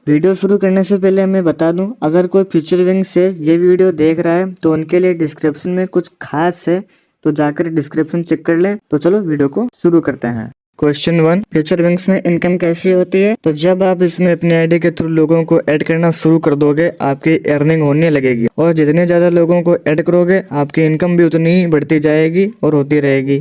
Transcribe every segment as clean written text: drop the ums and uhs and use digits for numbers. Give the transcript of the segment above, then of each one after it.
Video शुरू करने से पहले मैं बता दूं, अगर कोई फ्यूचर विंग से ये वीडियो देख रहा है तो उनके लिए डिस्क्रिप्शन में कुछ खास है, तो जाकर डिस्क्रिप्शन चेक कर लें। तो चलो वीडियो को शुरू करते हैं। क्वेश्चन 1, फ्यूचर विंग्स में इनकम कैसी होती है? तो जब आप इसमें अपने आईडी के थ्रू लोगों को ऐड करना शुरू कर दोगे, आपकी अर्निंग होने लगेगी और जितने ज्यादा लोगों को ऐड करोगे आपकी इनकम भी उतनी ही बढ़ती जाएगी और होती रहेगी।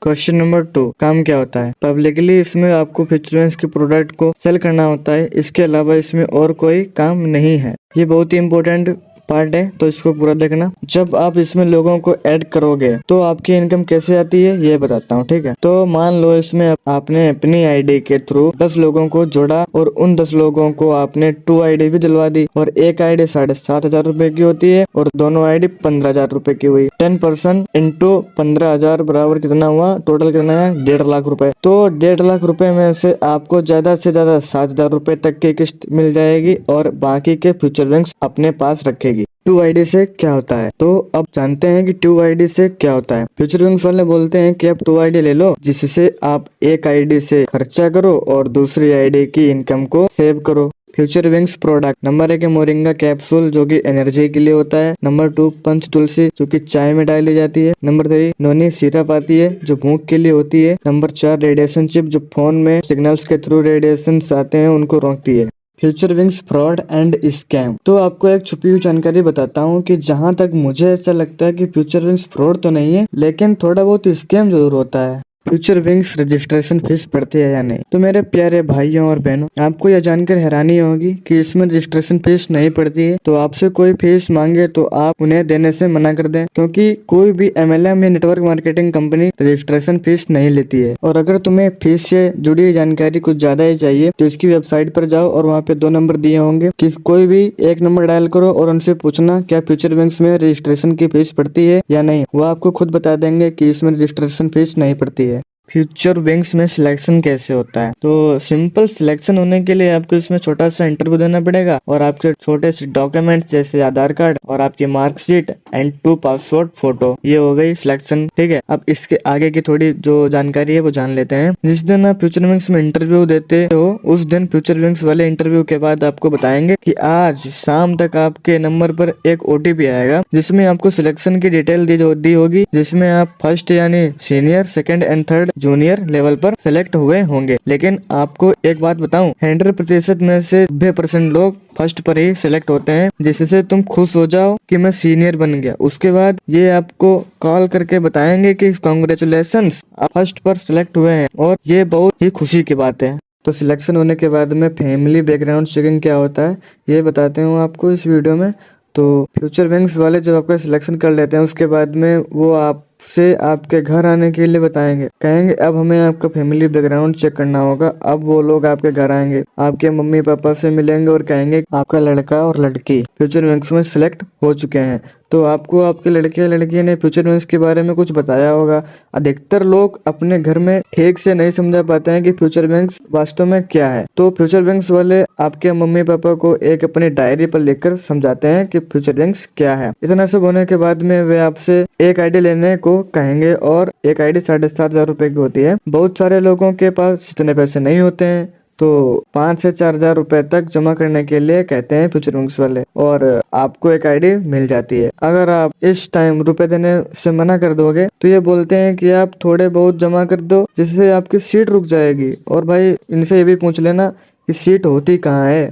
क्वेश्चन नंबर 2, काम क्या होता है? पब्लिकली इसमें आपको फ्यूचर विंग्स के प्रोडक्ट को सेल करना होता है, इसके अलावा इसमें और कोई काम नहीं है। ये बहुत ही इम्पोर्टेंट पार्ट है, तो इसको पूरा देखना। जब आप इसमें लोगों को ऐड करोगे तो आपकी इनकम कैसे आती है ये बताता हूँ, ठीक है। तो मान लो इसमें आपने अपनी आईडी के थ्रू 10 लोगों को जोड़ा और उन 10 लोगों को आपने 2 आईडी भी दिलवा दी और एक आईडी 7,500 रुपए की होती है और दोनों आईडी 15,000 रुपए की हुई। 10% इंटू 15,000 बराबर कितना हुआ? टोटल कितना है? 1.5 लाख रुपए। तो 1.5 लाख रुपए में से आपको ज्यादा से ज्यादा 7,000 रुपए तक की किस्त मिल जाएगी और बाकी के फ्यूचर विंग्स अपने पास रखेगी। 2 आईडी से क्या होता है? तो अब जानते हैं कि 2 आईडी से क्या होता है। फ्यूचर विंग्स वाले बोलते हैं कि आप 2 आईडी ले लो, जिससे आप एक आईडी से खर्चा करो और दूसरी आईडी की इनकम को सेव करो। फ्यूचर विंग्स प्रोडक्ट नंबर 1 है मोरिंगा कैप्सूल, जो कि एनर्जी के लिए होता है। नंबर 2 पंच तुलसी, जो कि चाय में डाली जाती है। नंबर 3 नोनी सिरप आती है, जो भूख के लिए होती है। नंबर 4 रेडिएशन चिप, जो फोन में सिग्नल्स के थ्रू रेडिएशन आते हैं उनको रोकती है। Future wings fraud and scam. तो आपको एक छुपी हुई जानकारी बताता हूँ कि जहाँ तक मुझे ऐसा लगता है कि फ्यूचर विंग्स फ्रॉड तो नहीं है, लेकिन थोड़ा बहुत स्कैम जरूर होता है। फ्यूचर विंग्स रजिस्ट्रेशन फीस पड़ती है या नहीं? तो मेरे प्यारे भाइयों और बहनों, आपको यह जानकर हैरानी होगी कि इसमें रजिस्ट्रेशन फीस नहीं पड़ती है। तो आपसे कोई फीस मांगे तो आप उन्हें देने से मना कर दें, क्योंकि कोई भी MLM या network marketing company registration fees नहीं लेती है। और अगर तुम्हें फीस से जुड़ी जानकारी कुछ ज्यादा ही चाहिए तो इसकी वेबसाइट पर जाओ और वहाँ पे 2 नंबर दिए होंगे, कि कोई भी एक नंबर डायल करो और उनसे पूछना क्या फ्यूचर विंग्स में रजिस्ट्रेशन की फीस पड़ती है या नहीं। वो आपको खुद बता देंगे कि इसमें रजिस्ट्रेशन फीस नहीं पड़ती है। फ्यूचर विंग्स में सिलेक्शन कैसे होता है? तो सिंपल सिलेक्शन होने के लिए आपको इसमें छोटा सा इंटरव्यू देना पड़ेगा और आपके छोटे से डॉक्यूमेंट्स जैसे आधार कार्ड और आपकी मार्कशीट एंड 2 पासपोर्ट फोटो, ये हो गई सिलेक्शन, ठीक है। अब इसके आगे की थोड़ी जो जानकारी है वो जान लेते हैं। जिस दिन आप फ्यूचर विंग्स में इंटरव्यू देते हो उस दिन फ्यूचर विंग्स वाले इंटरव्यू के बाद आपको बताएंगे कि आज शाम तक आपके नंबर पर एक OTP आएगा, जिसमें आपको सिलेक्शन की डिटेल दी होगी, जिसमें आप फर्स्ट यानी senior, second and third junior level पर सेलेक्ट हुए होंगे। लेकिन आपको एक बात बताऊं, 100% में से 90% लोग फर्स्ट पर ही सिलेक्ट होते हैं, जिससे तुम खुश हो जाओ कि मैं सीनियर बन गया। उसके बाद ये आपको कॉल करके बताएंगे कि कांग्रेचुलेशंस, आप फर्स्ट पर सिलेक्ट हुए हैं, और ये बहुत ही खुशी की बात है। तो सिलेक्शन होने के बाद में फैमिली बैकग्राउंड चेकिंग क्या होता है ये बताते हूँ आपको इस वीडियो में। तो फ्यूचर विंग्स वाले जब आपका सिलेक्शन कर लेते हैं उसके बाद में वो आपसे आपके घर आने के लिए बताएंगे, कहेंगे अब हमें आपका फैमिली बैकग्राउंड चेक करना होगा। अब वो लोग आपके घर आएंगे, आपके मम्मी पापा से मिलेंगे और कहेंगे आपका लड़का और लड़की फ्यूचर विंग्स में सिलेक्ट हो चुके हैं। तो आपको आपके लड़के या लड़की ने फ्यूचर विंग्स के बारे में कुछ बताया होगा। अधिकतर लोग अपने घर में ठीक से नहीं समझा पाते हैं कि फ्यूचर विंग्स वास्तव में क्या है। तो फ्यूचर विंग्स वाले आपके मम्मी पापा को एक अपनी डायरी पर लिखकर समझाते हैं कि फ्यूचर विंग्स क्या है। इतना सब होने के बाद में वे आपसे एक आईडी लेने को कहेंगे और एक आईडी 7,500 रुपए की होती है। बहुत सारे लोगों के पास इतने पैसे नहीं होते हैं, तो 5 से 4,000 रुपए तक जमा करने के लिए कहते हैं फ्यूचर विंग्स वाले, और आपको एक आईडी मिल जाती है। अगर आप इस टाइम रुपए देने से मना कर दोगे तो ये बोलते हैं कि आप थोड़े बहुत जमा कर दो, जिससे आपकी सीट रुक जाएगी। और भाई इनसे ये भी पूछ लेना कि सीट होती कहाँ है।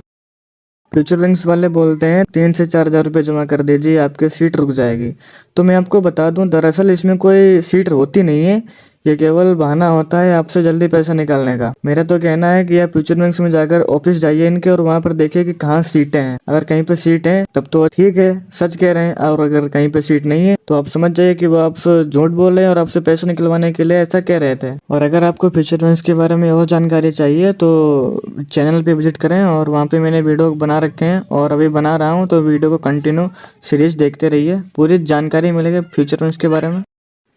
फ्यूचर विंग्स वाले बोलते हैं 3 से 4,000 रुपये जमा कर दीजिए, आपकी सीट रुक जाएगी। तो मैं आपको बता दूं, दरअसल इसमें कोई सीट होती नहीं है, ये केवल बहाना होता है आपसे जल्दी पैसा निकालने का। मेरा तो कहना है कि आप फ्यूचर विंग्स में जाकर ऑफिस जाइए इनके और वहाँ पर देखिए कि कहाँ सीटें हैं। अगर कहीं पे सीट है तब तो ठीक है, सच कह रहे हैं, और अगर कहीं पे सीट नहीं है तो आप समझ जाइए कि वो आपसे झूठ बोल रहे हैं और आपसे पैसे निकलवाने के लिए ऐसा कह रहे थे। और अगर आपको फ्यूचर विंग्स के बारे में और जानकारी चाहिए तो चैनल पे विजिट करें, और वहाँ पे मैंने वीडियो बना रखे हैं और अभी बना रहा हूँ, तो वीडियो को कंटिन्यू सीरीज देखते रहिए, पूरी जानकारी मिलेगी फ्यूचर विंग्स के बारे में।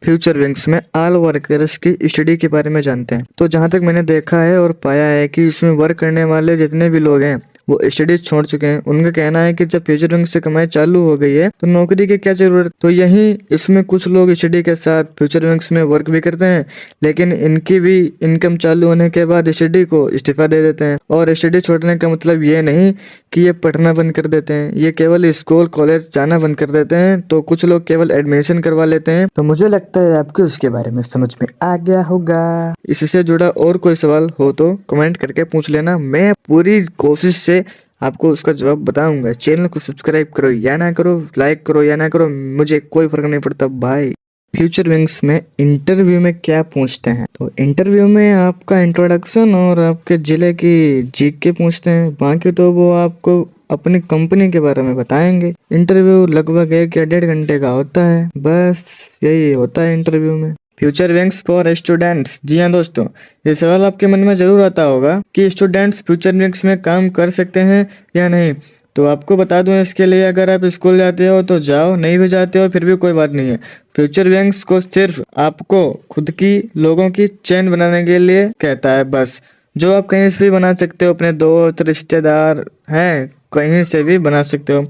फ्यूचर विंग्स में ऑल वर्कर्स की स्टडी के बारे में जानते हैं। तो जहां तक मैंने देखा है और पाया है कि इसमें वर्क करने वाले जितने भी लोग हैं वो स्टडीज छोड़ चुके हैं। उनका कहना है कि जब फ्यूचर विंग्स से कमाई चालू हो गई है तो नौकरी की क्या जरूरत। तो यही इसमें कुछ लोग स्टडी के साथ फ्यूचर विंग्स में वर्क भी करते हैं, लेकिन इनकी भी इनकम चालू होने के बाद स्टडी को इस्तीफा दे देते हैं। और स्टडी छोड़ने का मतलब ये नहीं कि ये पढ़ना बंद कर देते हैं, ये केवल स्कूल कॉलेज जाना बंद कर देते हैं। तो कुछ लोग केवल एडमिशन करवा लेते हैं। तो मुझे लगता है आपको इसके बारे में समझ में आ गया होगा। इससे जुड़ा और कोई सवाल हो तो कमेंट करके पूछ लेना, मैं पूरी कोशिश से आपको उसका जवाब बताऊंगा। चैनल को सब्सक्राइब करो या ना करो, लाइक करो या ना करो, मुझे कोई फर्क नहीं पड़ता भाई। फ्यूचर विंग्स में इंटरव्यू में क्या पूछते हैं, तो इंटरव्यू में आपका इंट्रोडक्शन और आपके जिले की जीके पूछते हैं। बाकी तो वो आपको अपनी कंपनी के बारे में बताएंगे। इंटरव्यू लगभग 1 या 1.5 घंटे का होता है, बस यही होता है इंटरव्यू में। Future wings for students. जी हाँ दोस्तों, ये सवाल आपके मन में जरूर आता होगा कि स्टूडेंट्स फ्यूचर विंग्स में काम कर सकते हैं या नहीं। तो आपको बता दूं, इसके लिए अगर आप स्कूल जाते हो तो जाओ, नहीं भी जाते हो फिर भी कोई बात नहीं है। फ्यूचर विंग्स को सिर्फ आपको खुद की लोगों की चेन बनाने के लिए कहता है बस, जो आप कहीं से भी बना सकते हो, अपने दोस्त रिश्तेदार हैं कहीं से भी बना सकते हो।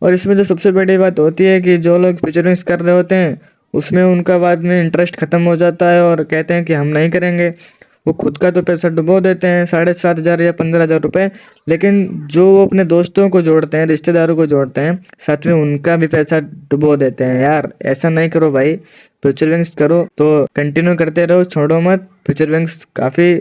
और इसमें जो सबसे बड़ी बात होती है कि जो लोग फ्यूचर विंग्स कर रहे होते हैं उसमें उनका बाद में इंटरेस्ट खत्म हो जाता है और कहते हैं कि हम नहीं करेंगे। वो खुद का तो पैसा डुबो देते हैं 7,500 या 15,000 रुपए, लेकिन जो वो अपने दोस्तों को जोड़ते हैं, रिश्तेदारों को जोड़ते हैं, साथ में उनका भी पैसा डुबो देते हैं। यार ऐसा नहीं करो भाई, फ्यूचर विंग्स करो तो कंटिन्यू करते रहो, छोड़ो मत। फ्यूचर विंग्स काफ़ी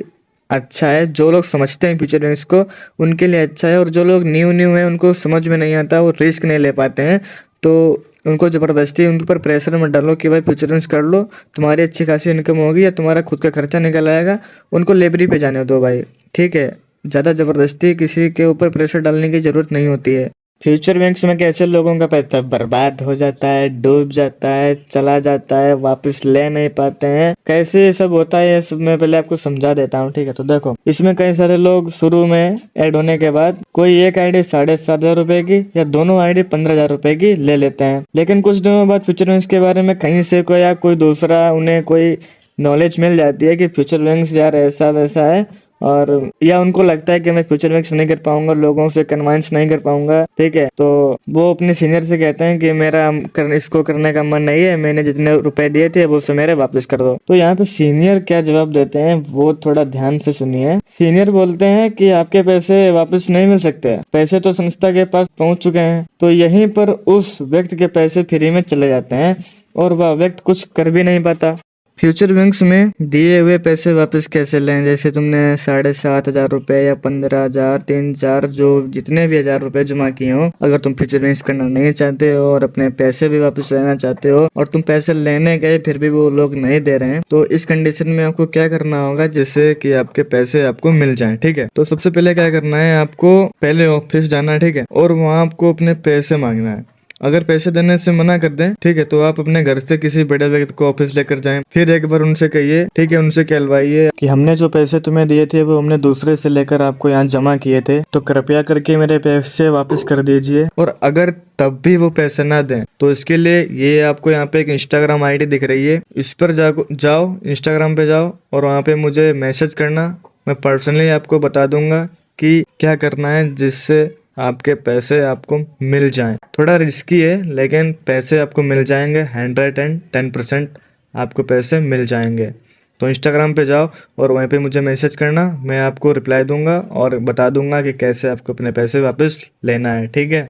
अच्छा है, जो लोग समझते हैं फ्यूचर विंग्स को उनके लिए अच्छा है। और जो लोग न्यू न्यू हैं उनको समझ में नहीं आता, वो रिस्क नहीं ले पाते हैं, तो उनको ज़बरदस्ती उनके ऊपर प्रेशर में डालो कि भाई फ्यूचर विंग्स कर लो, तुम्हारी अच्छी खासी इनकम होगी या तुम्हारा खुद का खर्चा निकल आएगा। उनको लेबरी पे जाने दो भाई, ठीक है। ज़्यादा ज़बरदस्ती किसी के ऊपर प्रेशर डालने की ज़रूरत नहीं होती है। फ्यूचर विंग्स में कैसे लोगों का पैसा बर्बाद हो जाता है, डूब जाता है, चला जाता है, वापस ले नहीं पाते हैं, कैसे ये सब होता है, ये सब मैं पहले आपको समझा देता हूँ, ठीक है। तो देखो, इसमें कई सारे लोग शुरू में ऐड होने के बाद कोई एक आईडी 7,500 रुपए की या दोनों आईडी 15,000 रुपए की ले लेते हैं। लेकिन कुछ दिनों बाद फ्यूचर विंग्स के बारे में कहीं से कोई या कोई दूसरा उन्हें कोई नॉलेज मिल जाती है कि फ्यूचर विंग्स यार ऐसा वैसा है, और या उनको लगता है कि मैं फ्यूचर विंग्स नहीं कर पाऊंगा, लोगों से कन्विंस नहीं कर पाऊंगा, ठीक है। तो वो अपने सीनियर से कहते हैं कि मेरा इसको करने का मन नहीं है, मैंने जितने रुपए दिए थे वो से मेरे वापस कर दो। तो यहाँ पे सीनियर क्या जवाब देते हैं वो थोड़ा ध्यान से सुनिए। सीनियर बोलते हैं कि आपके पैसे वापस नहीं मिल सकते, पैसे तो संस्था के पास पहुंच चुके हैं। तो यहीं पर उस व्यक्ति के पैसे फ्री में चले जाते हैं और वह व्यक्ति कुछ कर भी नहीं पाता। फ्यूचर विंग्स में दिए हुए पैसे वापस कैसे लें, जैसे तुमने 7,500 रुपए या 15,000, 3-4 जो जितने भी 1,000 रुपए जमा किए हो, अगर तुम फ्यूचर विंग्स करना नहीं चाहते हो और अपने पैसे भी वापस लेना चाहते हो और तुम पैसे लेने गए फिर भी वो लोग नहीं दे रहे हैं, तो इस कंडीशन में आपको क्या करना होगा जिससे कि आपके पैसे आपको मिल जाए, ठीक है। तो सबसे पहले क्या करना है, आपको पहले ऑफिस जाना है, ठीक है, और वहाँ आपको अपने पैसे मांगना है। अगर पैसे देने से मना कर दें, ठीक है, तो आप अपने घर से किसी बड़े व्यक्ति को ऑफिस लेकर जाएं, फिर एक बार उनसे कहिए, ठीक है, उनसे कहलवाइए कि हमने जो पैसे तुम्हें दिए थे वो हमने दूसरे से लेकर आपको यहाँ जमा किए थे, तो कृपया करके मेरे पैसे वापस कर दीजिए। और अगर तब भी वो पैसे ना दें तो इसके लिए ये आपको यहाँ पे एक इंस्टाग्राम आईडी दिख रही है, इस पर जाओ, इंस्टाग्राम पे जाओ और वहाँ पे मुझे मैसेज करना, मैं पर्सनली आपको बता दूंगा कि क्या करना है जिससे आपके पैसे आपको मिल जाएं। थोड़ा रिस्की है लेकिन पैसे आपको मिल जाएंगे, 110% आपको पैसे मिल जाएंगे। तो इंस्टाग्राम पे जाओ और वहीं पे मुझे मैसेज करना, मैं आपको रिप्लाई दूंगा और बता दूंगा कि कैसे आपको अपने पैसे वापस लेना है, ठीक है।